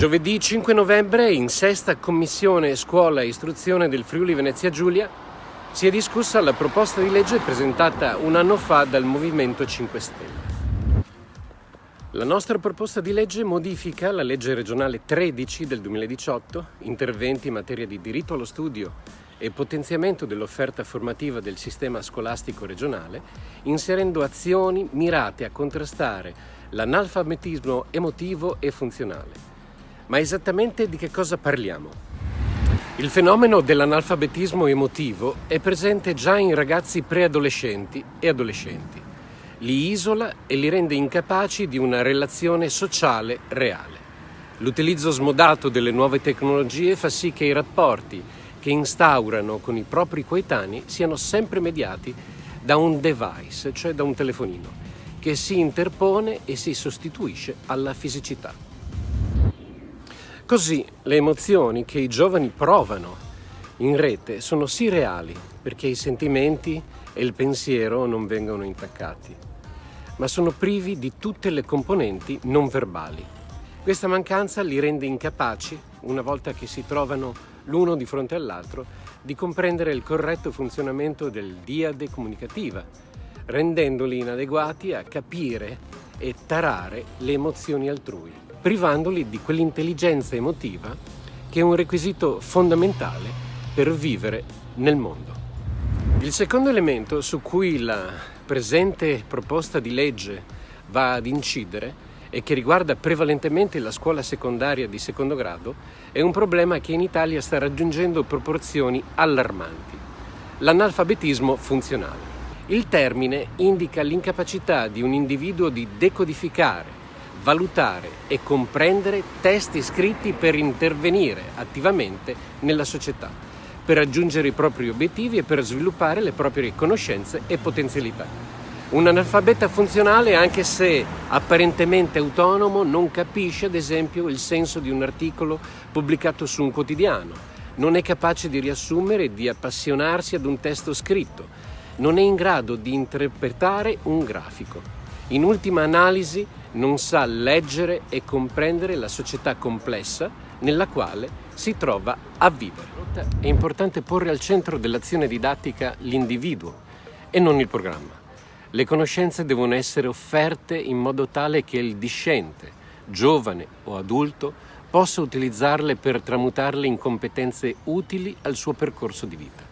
Giovedì 5 novembre, in sesta commissione Scuola e Istruzione del Friuli Venezia Giulia, si è discussa la proposta di legge presentata un anno fa dal Movimento 5 Stelle. La nostra proposta di legge modifica la legge regionale 13 del 2018, interventi in materia di diritto allo studio e potenziamento dell'offerta formativa del sistema scolastico regionale, inserendo azioni mirate a contrastare l'analfabetismo emotivo e funzionale. Ma esattamente di che cosa parliamo? Il fenomeno dell'analfabetismo emotivo è presente già in ragazzi preadolescenti e adolescenti. Li isola e li rende incapaci di una relazione sociale reale. L'utilizzo smodato delle nuove tecnologie fa sì che i rapporti che instaurano con i propri coetanei siano sempre mediati da un device, cioè da un telefonino, che si interpone e si sostituisce alla fisicità. Così le emozioni che i giovani provano in rete sono sì reali, perché i sentimenti e il pensiero non vengono intaccati, ma sono privi di tutte le componenti non verbali. Questa mancanza li rende incapaci, una volta che si trovano l'uno di fronte all'altro, di comprendere il corretto funzionamento del diade comunicativa, rendendoli inadeguati a capire e tarare le emozioni altrui, privandoli di quell'intelligenza emotiva che è un requisito fondamentale per vivere nel mondo. Il secondo elemento su cui la presente proposta di legge va ad incidere e che riguarda prevalentemente la scuola secondaria di secondo grado è un problema che in Italia sta raggiungendo proporzioni allarmanti: l'analfabetismo funzionale. Il termine indica l'incapacità di un individuo di decodificare, valutare e comprendere testi scritti per intervenire attivamente nella società, per raggiungere i propri obiettivi e per sviluppare le proprie conoscenze e potenzialità. Un analfabeta funzionale, anche se apparentemente autonomo, non capisce, ad esempio, il senso di un articolo pubblicato su un quotidiano, non è capace di riassumere e di appassionarsi ad un testo scritto, non è in grado di interpretare un grafico. In ultima analisi, non sa leggere e comprendere la società complessa nella quale si trova a vivere. È importante porre al centro dell'azione didattica l'individuo e non il programma. Le conoscenze devono essere offerte in modo tale che il discente, giovane o adulto, possa utilizzarle per tramutarle in competenze utili al suo percorso di vita.